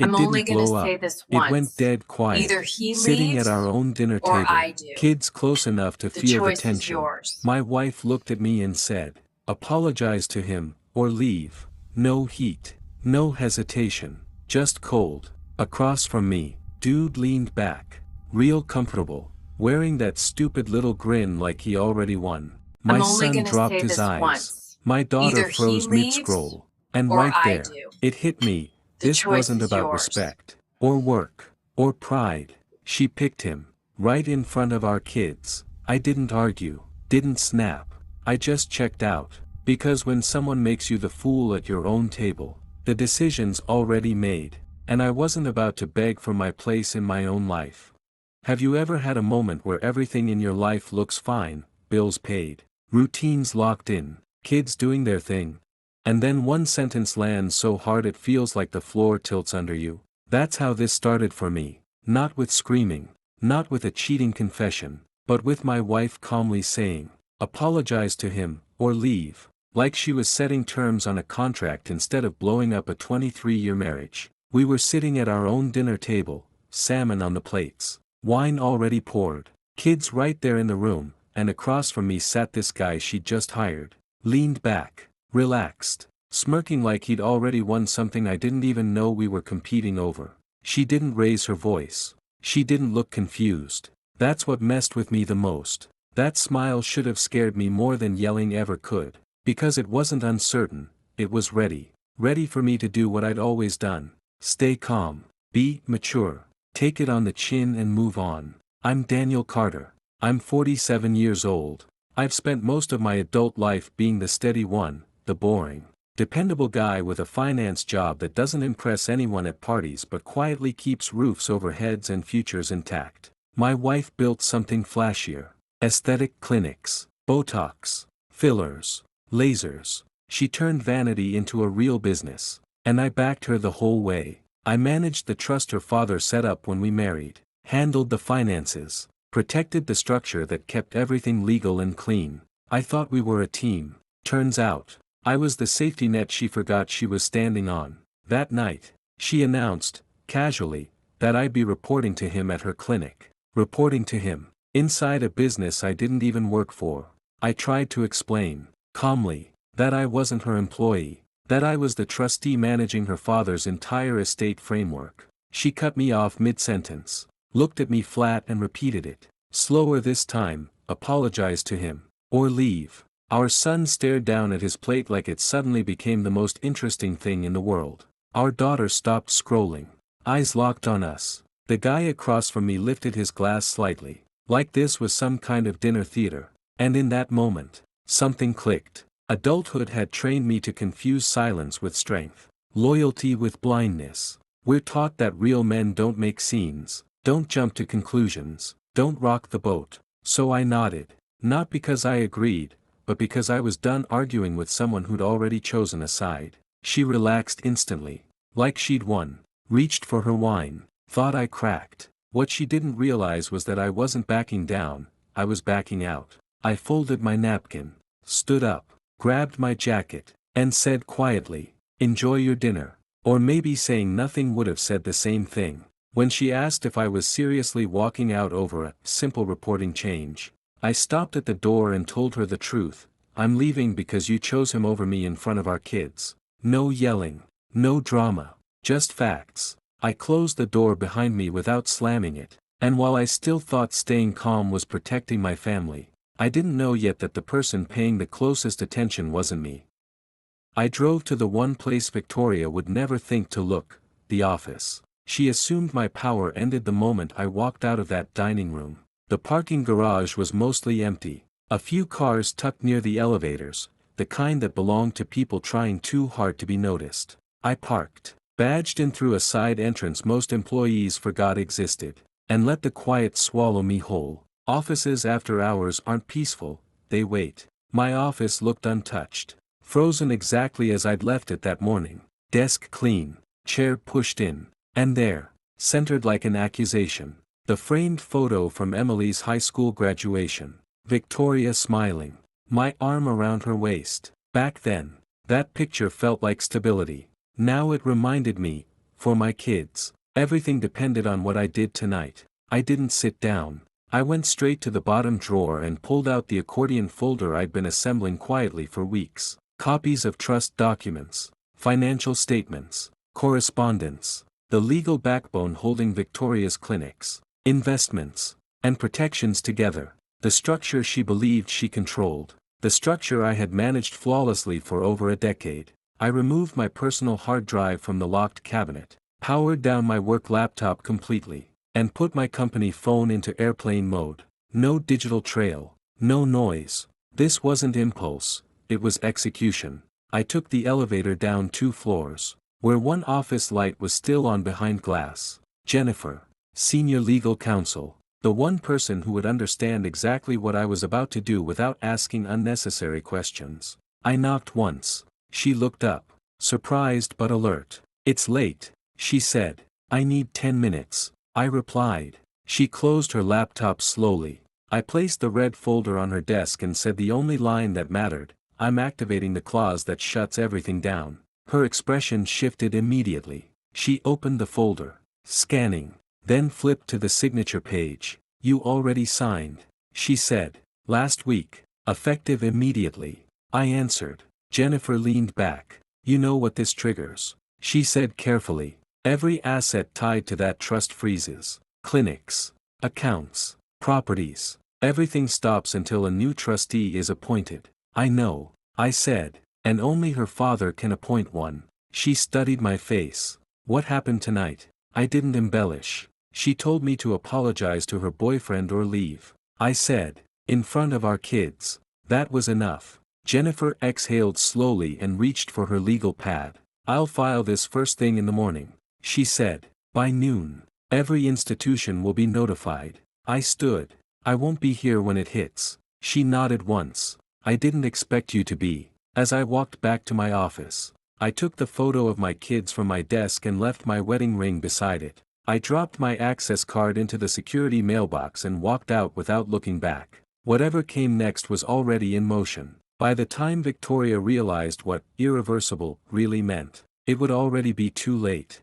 It I'm only didn't gonna blow say up. this It went once. dead quiet, Either he sitting at our leaves own dinner or I table, do. kids close enough to The feel the choice is tension. yours. My wife looked at me and said, "Apologize to him, or leave." No heat, no hesitation, just cold. Across from me, dude leaned back, real comfortable, wearing that stupid little grin like he already won. My I'm only son gonna dropped say his this eyes. once. My daughter Either he froze leaves mid-scroll. And or right I there, do. it hit me. The This choice wasn't is about yours. respect, or work, or pride. She picked him, right in front of our kids. I didn't argue, didn't snap. I just checked out. Because when someone makes you the fool at your own table, the decision's already made, and I wasn't about to beg for my place in my own life. Have you ever had a moment where everything in your life looks fine, bills paid, routines locked in, kids doing their thing, and then one sentence lands so hard it feels like the floor tilts under you? That's how this started for me, not with screaming, not with a cheating confession, but with my wife calmly saying, "Apologize to him, or leave," like she was setting terms on a contract instead of blowing up a 23-year marriage. We were sitting at our own dinner table, salmon on the plates, wine already poured, kids right there in the room, and across from me sat this guy she'd just hired, leaned back, relaxed, smirking like he'd already won something I didn't even know we were competing over. She didn't raise her voice. She didn't look confused. That's what messed with me the most. That smile should have scared me more than yelling ever could. Because it wasn't uncertain, it was ready. Ready for me to do what I'd always done. Stay calm. Be mature. Take it on the chin and move on. I'm Daniel Carter. I'm 47 years old. I've spent most of my adult life being the steady one, the boring, dependable guy with a finance job that doesn't impress anyone at parties but quietly keeps roofs over heads and futures intact. My wife built something flashier. Aesthetic clinics, Botox, fillers, lasers. She turned vanity into a real business. And I backed her the whole way. I managed the trust her father set up when we married, handled the finances, protected the structure that kept everything legal and clean. I thought we were a team. Turns out, I was the safety net she forgot she was standing on. That night, she announced, casually, that I'd be reporting to him at her clinic. Reporting to him, inside a business I didn't even work for. I tried to explain, calmly, that I wasn't her employee, that I was the trustee managing her father's entire estate framework. She cut me off mid-sentence, looked at me flat and repeated it. Slower this time, "Apologize to him, or leave." Our son stared down at his plate like it suddenly became the most interesting thing in the world. Our daughter stopped scrolling, eyes locked on us. The guy across from me lifted his glass slightly, like this was some kind of dinner theater. And in that moment, something clicked. Adulthood had trained me to confuse silence with strength, loyalty with blindness. We're taught that real men don't make scenes, don't jump to conclusions, don't rock the boat. So I nodded, not because I agreed, but because I was done arguing with someone who'd already chosen a side. She relaxed instantly, like she'd won, reached for her wine, thought I cracked. What she didn't realize was that I wasn't backing down, I was backing out. I folded my napkin, stood up, grabbed my jacket, and said quietly, "Enjoy your dinner." Or maybe saying nothing would have said the same thing. When she asked if I was seriously walking out over a simple reporting change, I stopped at the door and told her the truth. "I'm leaving because you chose him over me in front of our kids." No yelling, no drama, just facts. I closed the door behind me without slamming it, and while I still thought staying calm was protecting my family, I didn't know yet that the person paying the closest attention wasn't me. I drove to the one place Victoria would never think to look, the office. She assumed my power ended the moment I walked out of that dining room. The parking garage was mostly empty, a few cars tucked near the elevators, the kind that belonged to people trying too hard to be noticed. I parked, badged in through a side entrance most employees forgot existed, and let the quiet swallow me whole. Offices after hours aren't peaceful, they wait. My office looked untouched, frozen exactly as I'd left it that morning. Desk clean, chair pushed in, and there, centered like an accusation, the framed photo from Emily's high school graduation. Victoria smiling, my arm around her waist. Back then, that picture felt like stability. Now it reminded me, For my kids. Everything depended on what I did tonight. I didn't sit down. I went straight to the bottom drawer and pulled out the accordion folder I'd been assembling quietly for weeks. Copies of trust documents, financial statements, correspondence, the legal backbone holding Victoria's clinics, investments, and protections together. The structure she believed she controlled. The structure I had managed flawlessly for over a decade. I removed my personal hard drive from the locked cabinet, powered down my work laptop completely, and put my company phone into airplane mode. No digital trail, no noise. This wasn't impulse, it was execution. I took the elevator down 2 floors, where one office light was still on behind glass. Jennifer, senior legal counsel, the one person who would understand exactly what I was about to do without asking unnecessary questions. I knocked once. She looked up, surprised but alert. "It's late," she said. "I need 10 minutes. I replied. She closed her laptop slowly. I placed the red folder on her desk and said the only line that mattered, "I'm activating the clause that shuts everything down." Her expression shifted immediately. She opened the folder, scanning, then flipped to the signature page. "You already signed," she said. "Last week, effective immediately." I answered. Jennifer leaned back. "You know what this triggers," she said carefully. "Every asset tied to that trust freezes. Clinics, accounts, properties. Everything stops until a new trustee is appointed." "I know," I said, "and only her father can appoint one." She studied my face. "What happened tonight?" I didn't embellish. "She told me to apologize to her boyfriend or leave," I said, "in front of our kids." That was enough. Jennifer exhaled slowly and reached for her legal pad. "I'll file this first thing in the morning," she said. "By noon, every institution will be notified." I stood. "I won't be here when it hits." She nodded once. "I didn't expect you to be." As I walked back to my office, I took the photo of my kids from my desk and left my wedding ring beside it. I dropped my access card into the security mailbox and walked out without looking back. Whatever came next was already in motion. By the time Victoria realized what irreversible really meant, it would already be too late.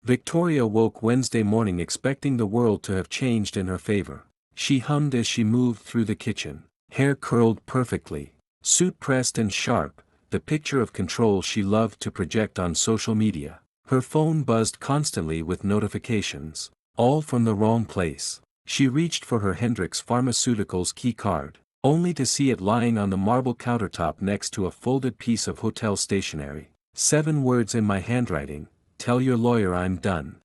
Victoria woke Wednesday morning expecting the world to have changed in her favor. She hummed as she moved through the kitchen, hair curled perfectly, suit pressed and sharp, the picture of control she loved to project on social media. Her phone buzzed constantly with notifications, all from the wrong place. She reached for her Hendrix Pharmaceuticals keycard, only to see it lying on the marble countertop next to a folded piece of hotel stationery. 7 words in my handwriting: "Tell your lawyer I'm done."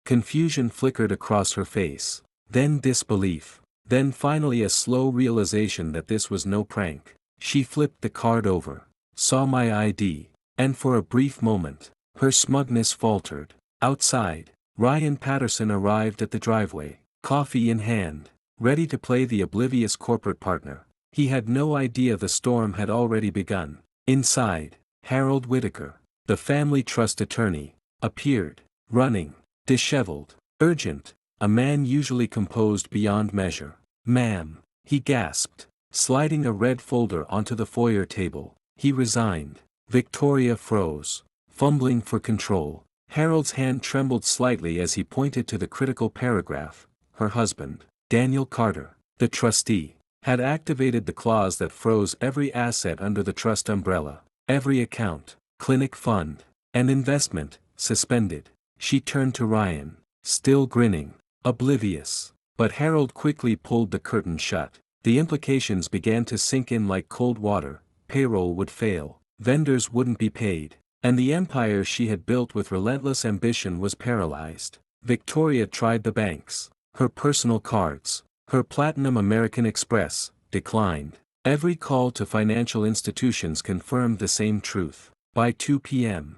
Confusion flickered across her face. Then disbelief. Then finally a slow realization that this was no prank. She flipped the card over, saw my ID, and for a brief moment, her smugness faltered. Outside, Ryan Patterson arrived at the driveway, coffee in hand, ready to play the oblivious corporate partner. He had no idea the storm had already begun. Inside, Harold Whitaker, the family trust attorney, appeared, running, disheveled, urgent, a man usually composed beyond measure. "Ma'am," he gasped, sliding a red folder onto the foyer table. He resigned. Victoria froze, fumbling for control. Harold's hand trembled slightly as he pointed to the critical paragraph. Her husband, Daniel Carter, the trustee, had activated the clause that froze every asset under the trust umbrella. Every account, clinic fund, and investment, suspended. She turned to Ryan, still grinning, oblivious. But Harold quickly pulled the curtain shut. The implications began to sink in like cold water. Payroll would fail, vendors wouldn't be paid, and the empire she had built with relentless ambition was paralyzed. Victoria tried the banks, her personal cards, her Platinum American Express, declined. Every call to financial institutions confirmed the same truth. By 2 p.m.,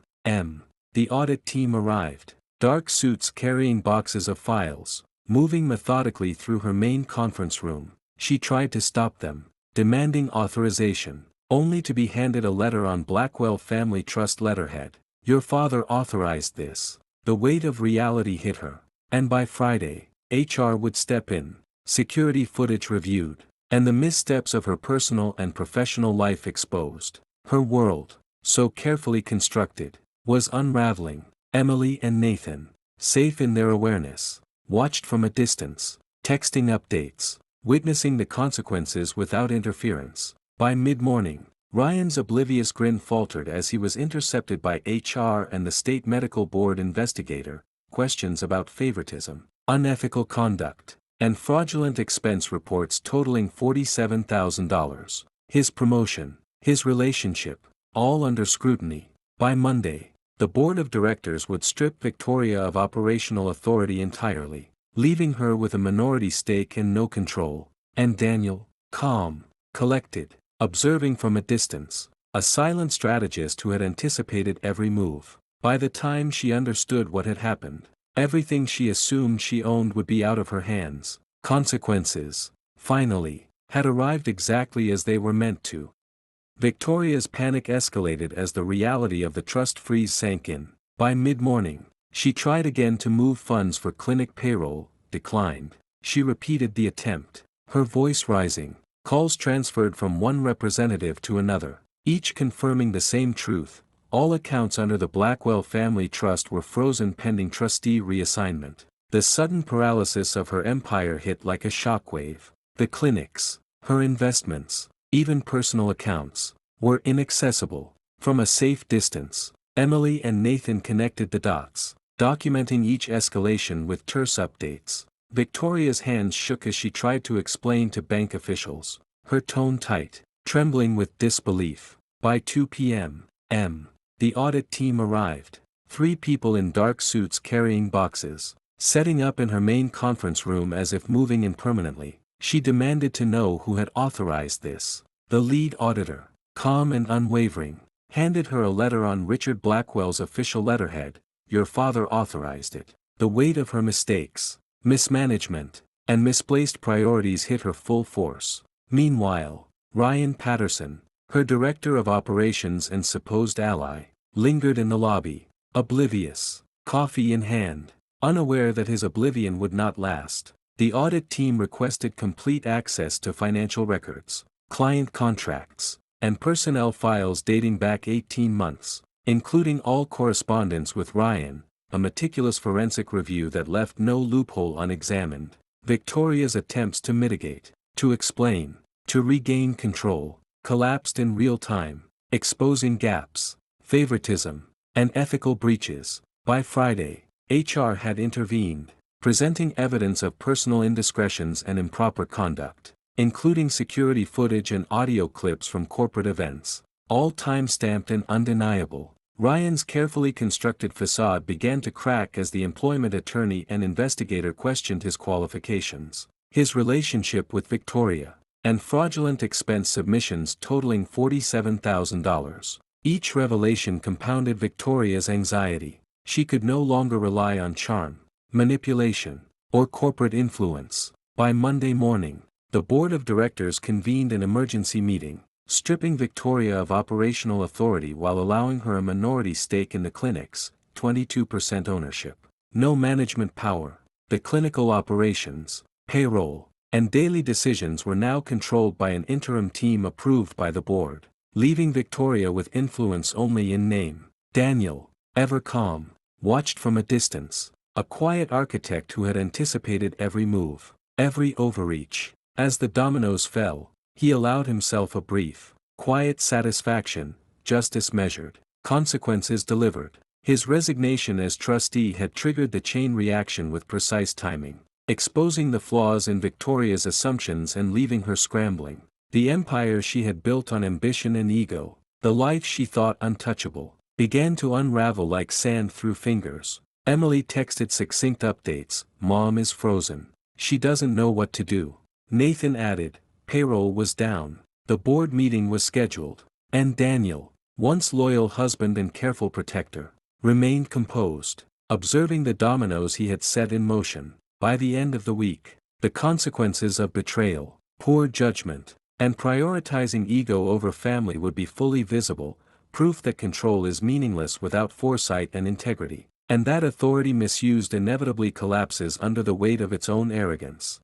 the audit team arrived, dark suits carrying boxes of files, moving methodically through her main conference room. She tried to stop them, demanding authorization, only to be handed a letter on Blackwell Family Trust letterhead. "Your father authorized this." The weight of reality hit her. And by Friday, HR would step in, security footage reviewed, and the missteps of her personal and professional life exposed. Her world, so carefully constructed, was unraveling. Emily and Nathan, safe in their awareness, watched from a distance, texting updates, witnessing the consequences without interference. By mid-morning, Ryan's oblivious grin faltered as he was intercepted by HR and the state medical board investigator, questions about favoritism, unethical conduct, and fraudulent expense reports totaling $47,000. His promotion, his relationship, all under scrutiny. By Monday, the board of directors would strip Victoria of operational authority entirely, leaving her with a minority stake and no control, and Daniel, calm, collected, observing from a distance, a silent strategist who had anticipated every move. By the time she understood what had happened, everything she assumed she owned would be out of her hands. Consequences, finally, had arrived exactly as they were meant to. Victoria's panic escalated as the reality of the trust freeze sank in. By mid-morning, she tried again to move funds for clinic payroll, declined. She repeated the attempt, her voice rising, calls transferred from one representative to another, each confirming the same truth. All accounts under the Blackwell Family Trust were frozen pending trustee reassignment. The sudden paralysis of her empire hit like a shockwave. The clinics, her investments, even personal accounts, were inaccessible. From a safe distance, Emily and Nathan connected the dots, documenting each escalation with terse updates. Victoria's hands shook as she tried to explain to bank officials, her tone tight, trembling with disbelief. By 2 p.m., the audit team arrived, 3 people in dark suits carrying boxes, setting up in her main conference room as if moving in permanently. She demanded to know who had authorized this. The lead auditor, calm and unwavering, handed her a letter on Richard Blackwell's official letterhead. Your father authorized it. The weight of her mistakes, mismanagement, and misplaced priorities hit her full force. Meanwhile, Ryan Patterson, her director of operations and supposed ally, lingered in the lobby, oblivious, coffee in hand, unaware that his oblivion would not last. The audit team requested complete access to financial records, client contracts, and personnel files dating back 18 months, including all correspondence with Ryan, a meticulous forensic review that left no loophole unexamined. Victoria's attempts to mitigate, to explain, to regain control, collapsed in real time, exposing gaps, favoritism, and ethical breaches. By Friday, HR had intervened, presenting evidence of personal indiscretions and improper conduct, including security footage and audio clips from corporate events, all time-stamped and undeniable. Ryan's carefully constructed facade began to crack as the employment attorney and investigator questioned his qualifications, his relationship with Victoria, and fraudulent expense submissions totaling $47,000. Each revelation compounded Victoria's anxiety. She could no longer rely on charm, manipulation, or corporate influence. By Monday morning, the board of directors convened an emergency meeting, stripping Victoria of operational authority while allowing her a minority stake in the clinics, 22% ownership. No management power. The clinical operations, payroll, and daily decisions were now controlled by an interim team approved by the board, leaving Victoria with influence only in name. Daniel, ever calm, watched from a distance, a quiet architect who had anticipated every move, every overreach. As the dominoes fell, he allowed himself a brief, quiet satisfaction, justice measured, consequences delivered. His resignation as trustee had triggered the chain reaction with precise timing, exposing the flaws in Victoria's assumptions and leaving her scrambling. The empire she had built on ambition and ego, the life she thought untouchable, began to unravel like sand through fingers. Emily texted succinct updates, "Mom is frozen. She doesn't know what to do." Nathan added, "Payroll was down." The board meeting was scheduled, and Daniel, once loyal husband and careful protector, remained composed, observing the dominoes he had set in motion. By the end of the week, the consequences of betrayal, poor judgment, and prioritizing ego over family would be fully visible, proof that control is meaningless without foresight and integrity, and that authority misused inevitably collapses under the weight of its own arrogance.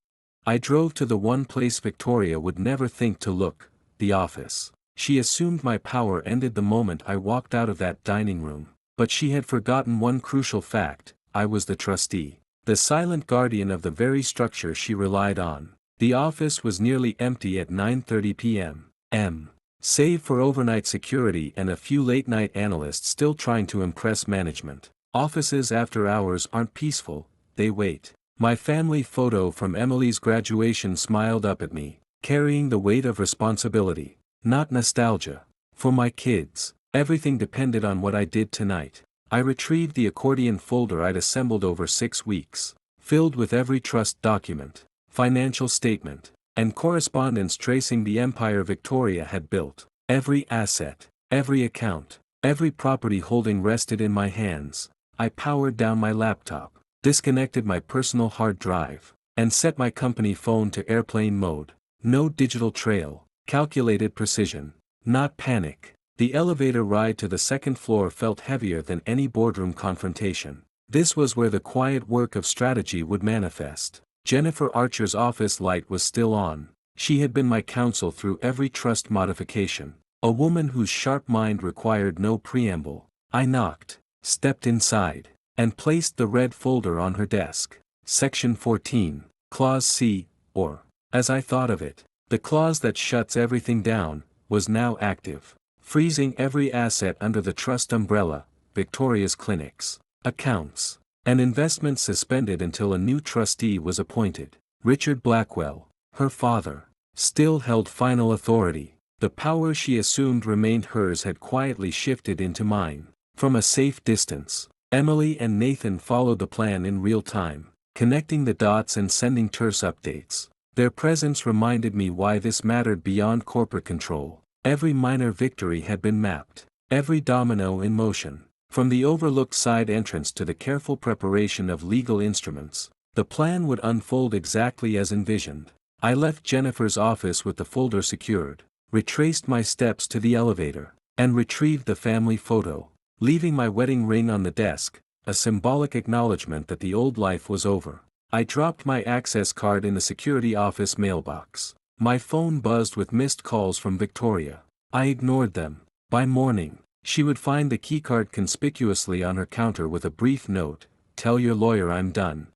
I drove to the one place Victoria would never think to look, the office. She assumed my power ended the moment I walked out of that dining room. But she had forgotten one crucial fact: I was the trustee, the silent guardian of the very structure she relied on. The office was nearly empty at 9:30 p.m. Save for overnight security and a few late-night analysts still trying to impress management. Offices after hours aren't peaceful, they wait. My family photo from Emily's graduation smiled up at me, carrying the weight of responsibility, not nostalgia. For my kids, everything depended on what I did tonight. I retrieved the accordion folder I'd assembled over 6 weeks, filled with every trust document, financial statement, and correspondence tracing the empire Victoria had built. Every asset, every account, every property holding rested in my hands. I powered down my laptop, disconnected my personal hard drive, and set my company phone to airplane mode. No digital trail, calculated precision, not panic. The elevator ride to the second floor felt heavier than any boardroom confrontation. This was where the quiet work of strategy would manifest. Jennifer Archer's office light was still on. She had been my counsel through every trust modification. A woman whose sharp mind required no preamble. I knocked, stepped inside, and placed the red folder on her desk. Section 14, Clause C, or, as I thought of it, the clause that shuts everything down, was now active, freezing every asset under the trust umbrella: Victoria's clinics, accounts, and investments suspended until a new trustee was appointed. Richard Blackwell, her father, still held final authority. The power she assumed remained hers had quietly shifted into mine. From a safe distance, Emily and Nathan followed the plan in real time, connecting the dots and sending terse updates. Their presence reminded me why this mattered beyond corporate control. Every minor victory had been mapped, every domino in motion. From the overlooked side entrance to the careful preparation of legal instruments, the plan would unfold exactly as envisioned. I left Jennifer's office with the folder secured, retraced my steps to the elevator, and retrieved the family photo, leaving my wedding ring on the desk, a symbolic acknowledgement that the old life was over. I dropped my access card in the security office mailbox. My phone buzzed with missed calls from Victoria. I ignored them. By morning, she would find the keycard conspicuously on her counter with a brief note: "Tell your lawyer I'm done."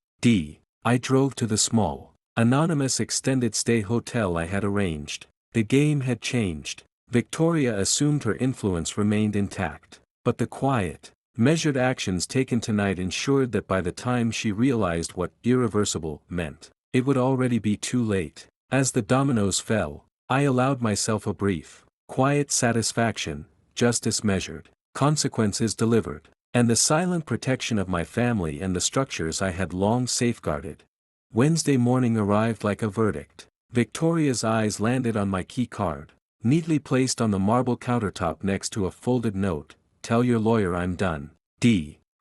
I drove to the small, anonymous extended stay hotel I had arranged. The game had changed. Victoria assumed her influence remained intact, but the quiet, measured actions taken tonight ensured that by the time she realized what irreversible meant, it would already be too late. As the dominoes fell, I allowed myself a brief, quiet satisfaction: justice measured, consequences delivered, and the silent protection of my family and the structures I had long safeguarded. Wednesday morning arrived like a verdict. Victoria's eyes landed on my key card, neatly placed on the marble countertop next to a folded note: "Tell your lawyer I'm done."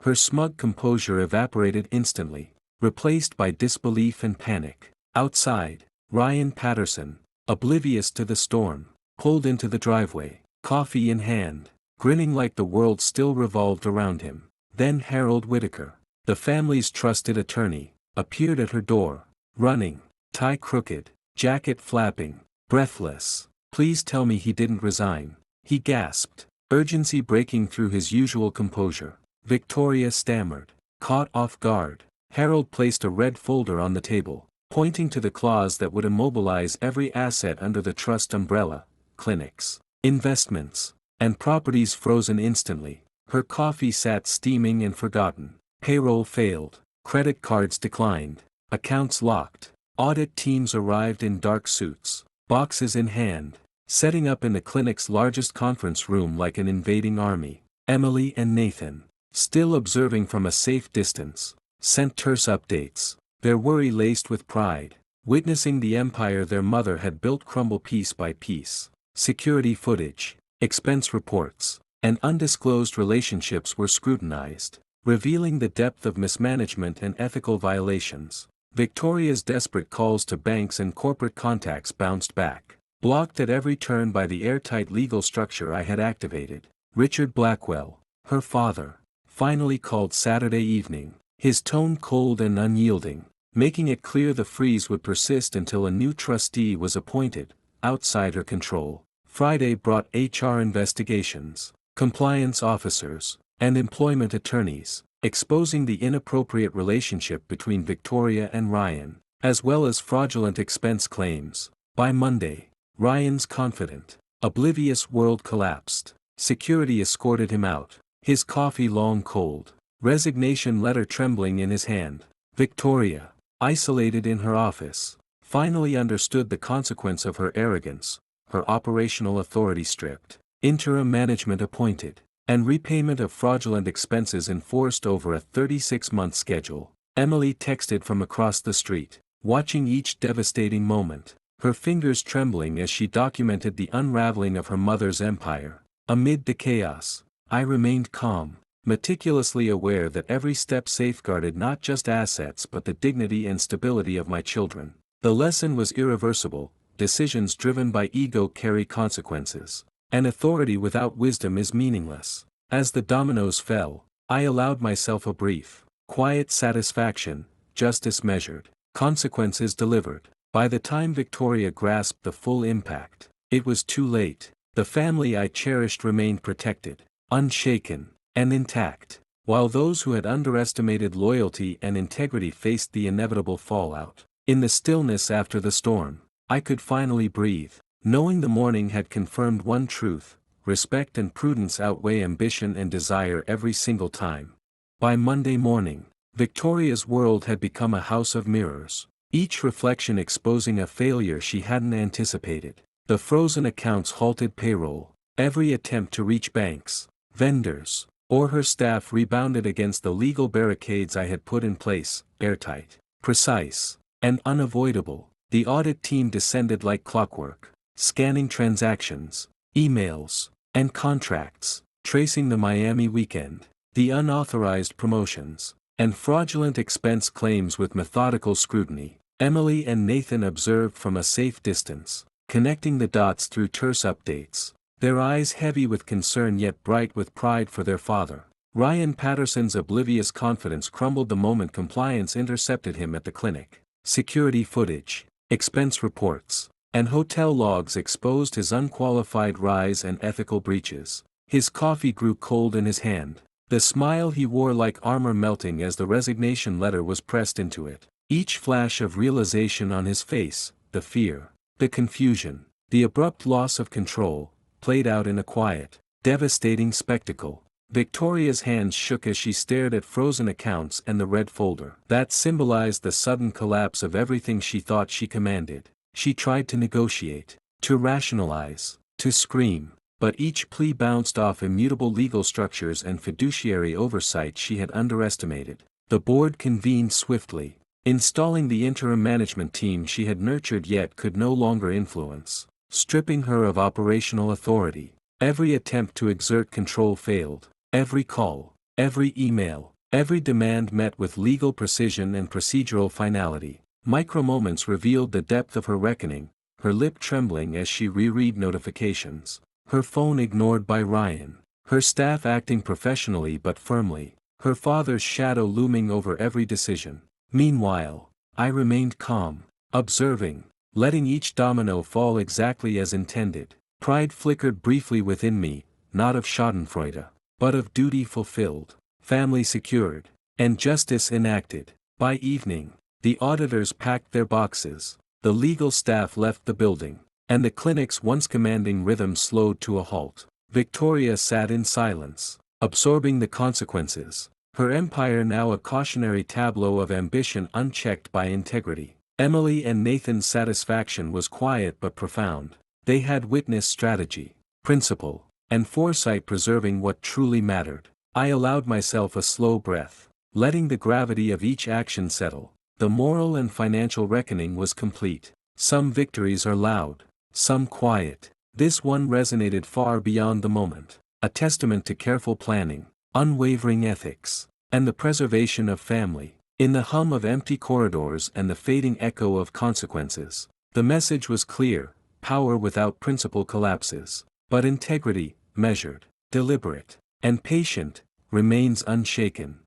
Her smug composure evaporated instantly, replaced by disbelief and panic. Outside, Ryan Patterson, oblivious to the storm, pulled into the driveway, coffee in hand, grinning like the world still revolved around him. Then Harold Whitaker, the family's trusted attorney, appeared at her door, running, tie crooked, jacket flapping, breathless. "Please tell me he didn't resign," he gasped, urgency breaking through his usual composure. Victoria stammered. Caught off guard, Harold placed a red folder on the table, pointing to the clause that would immobilize every asset under the trust umbrella: clinics, investments, and properties frozen instantly. Her coffee sat steaming and forgotten. Payroll failed, credit cards declined, accounts locked. Audit teams arrived in dark suits, boxes in hand, setting up in the clinic's largest conference room like an invading army. Emily and Nathan, still observing from a safe distance, sent terse updates, their worry laced with pride, witnessing the empire their mother had built crumble piece by piece. Security footage, expense reports, and undisclosed relationships were scrutinized, revealing the depth of mismanagement and ethical violations. Victoria's desperate calls to banks and corporate contacts bounced back, blocked at every turn by the airtight legal structure I had activated. Richard Blackwell, her father, finally called Saturday evening, his tone cold and unyielding, making it clear the freeze would persist until a new trustee was appointed, outside her control. Friday brought HR investigations, compliance officers, and employment attorneys, exposing the inappropriate relationship between Victoria and Ryan, as well as fraudulent expense claims. By Monday, Ryan's confident, oblivious world collapsed. Security escorted him out, his coffee long cold, resignation letter trembling in his hand. Victoria, isolated in her office, finally understood the consequence of her arrogance, her operational authority stripped, interim management appointed, and repayment of fraudulent expenses enforced over a 36-month schedule. Emily texted from across the street, watching each devastating moment, her fingers trembling as she documented the unraveling of her mother's empire. Amid the chaos, I remained calm, meticulously aware that every step safeguarded not just assets but the dignity and stability of my children. The lesson was irreversible: decisions driven by ego carry consequences, and authority without wisdom is meaningless. As the dominoes fell, I allowed myself a brief, quiet satisfaction: justice measured, consequences delivered. By the time Victoria grasped the full impact, it was too late. The family I cherished remained protected, unshaken, and intact, while those who had underestimated loyalty and integrity faced the inevitable fallout. In the stillness after the storm, I could finally breathe, knowing the morning had confirmed one truth: respect and prudence outweigh ambition and desire every single time. By Monday morning, Victoria's world had become a house of mirrors, each reflection exposing a failure she hadn't anticipated. The frozen accounts halted payroll, every attempt to reach banks, vendors, or her staff rebounded against the legal barricades I had put in place. Airtight, precise, and unavoidable, the audit team descended like clockwork, scanning transactions, emails, and contracts, tracing the Miami weekend, the unauthorized promotions, and fraudulent expense claims with methodical scrutiny. Emily and Nathan observed from a safe distance, connecting the dots through terse updates, their eyes heavy with concern yet bright with pride for their father. Ryan Patterson's oblivious confidence crumbled the moment compliance intercepted him at the clinic. Security footage, expense reports, and hotel logs exposed his unqualified rise and ethical breaches. His coffee grew cold in his hand, the smile he wore like armor melting as the resignation letter was pressed into it. Each flash of realization on his face, the fear, the confusion, the abrupt loss of control, played out in a quiet, devastating spectacle. Victoria's hands shook as she stared at frozen accounts and the red folder that symbolized the sudden collapse of everything she thought she commanded. She tried to negotiate, to rationalize, to scream, but each plea bounced off immutable legal structures and fiduciary oversight she had underestimated. The board convened swiftly, installing the interim management team she had nurtured yet could no longer influence, stripping her of operational authority. Every attempt to exert control failed, every call, every email, every demand met with legal precision and procedural finality. Micro-moments revealed the depth of her reckoning, her lip trembling as she reread notifications, her phone ignored by Ryan, her staff acting professionally but firmly, her father's shadow looming over every decision. Meanwhile, I remained calm, observing, letting each domino fall exactly as intended. Pride flickered briefly within me, not of schadenfreude, but of duty fulfilled, family secured, and justice enacted. By evening, the auditors packed their boxes, the legal staff left the building, and the clinic's once commanding rhythm slowed to a halt. Victoria sat in silence, absorbing the consequences, her empire now a cautionary tableau of ambition unchecked by integrity. Emily and Nathan's satisfaction was quiet but profound. They had witnessed strategy, principle, and foresight preserving what truly mattered. I allowed myself a slow breath, letting the gravity of each action settle. The moral and financial reckoning was complete. Some victories are loud, some quiet. This one resonated far beyond the moment, a testament to careful planning, unwavering ethics, and the preservation of family. In the hum of empty corridors and the fading echo of consequences, the message was clear: power without principle collapses, but integrity, measured, deliberate, and patient, remains unshaken.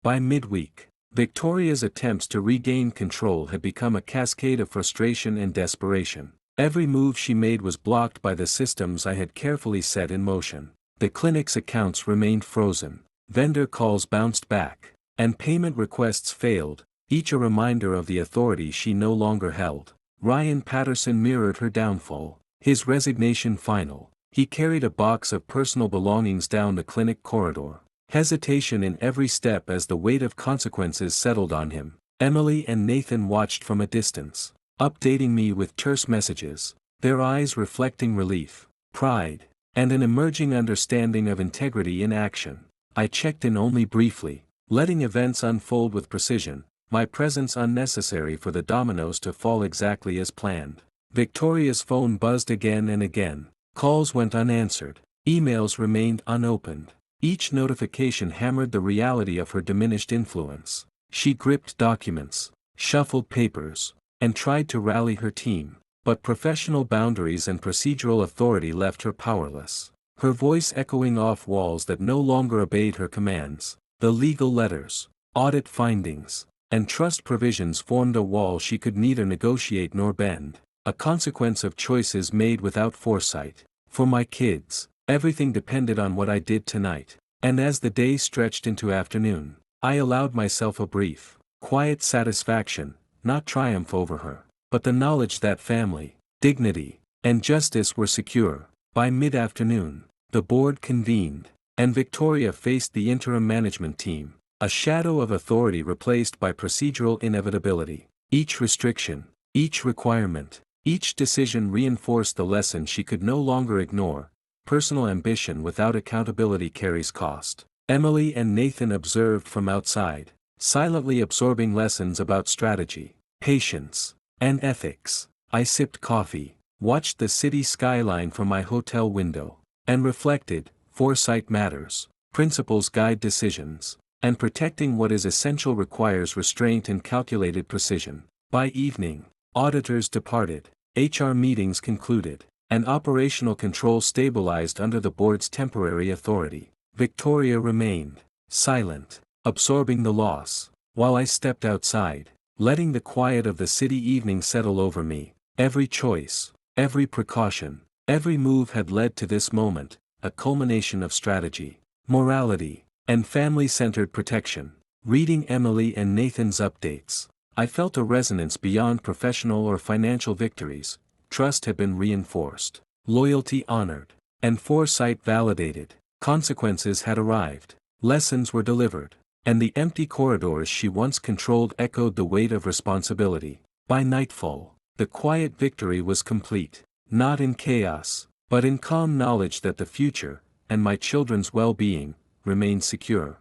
By midweek, Victoria's attempts to regain control had become a cascade of frustration and desperation. Every move she made was blocked by the systems I had carefully set in motion. The clinic's accounts remained frozen, vendor calls bounced back, and payment requests failed, each a reminder of the authority she no longer held. Ryan Patterson mirrored her downfall, his resignation final. He carried a box of personal belongings down the clinic corridor, hesitation in every step as the weight of consequences settled on him. Emily and Nathan watched from a distance, updating me with terse messages, their eyes reflecting relief, pride, and an emerging understanding of integrity in action. I checked in only briefly, letting events unfold with precision, my presence unnecessary for the dominoes to fall exactly as planned. Victoria's phone buzzed again and again, calls went unanswered, emails remained unopened. Each notification hammered the reality of her diminished influence. She gripped documents, shuffled papers, and tried to rally her team, but professional boundaries and procedural authority left her powerless. Her voice echoing off walls that no longer obeyed her commands. The legal letters, audit findings, and trust provisions formed a wall she could neither negotiate nor bend, a consequence of choices made without foresight. For my kids, everything depended on what I did tonight, and as the day stretched into afternoon, I allowed myself a brief, quiet satisfaction, not triumph over her, but the knowledge that family, dignity, and justice were secure. By mid-afternoon, the board convened, and Victoria faced the interim management team, a shadow of authority replaced by procedural inevitability. Each restriction, each requirement, each decision reinforced the lesson she could no longer ignore: personal ambition without accountability carries cost. Emily and Nathan observed from outside, silently absorbing lessons about strategy, patience, and ethics. I sipped coffee, watched the city skyline from my hotel window, and reflected: foresight matters, principles guide decisions, and protecting what is essential requires restraint and calculated precision. By evening, auditors departed, HR meetings concluded, and operational control stabilized under the board's temporary authority. Victoria remained silent, absorbing the loss, while I stepped outside, letting the quiet of the city evening settle over me. Every choice, every precaution, every move had led to this moment, a culmination of strategy, morality, and family-centered protection. Reading Emily and Nathan's updates, I felt a resonance beyond professional or financial victories. Trust had been reinforced, loyalty honored, and foresight validated. Consequences had arrived, lessons were delivered, and the empty corridors she once controlled echoed the weight of responsibility. By nightfall, the quiet victory was complete, not in chaos, but in calm knowledge that the future, and my children's well-being, remained secure.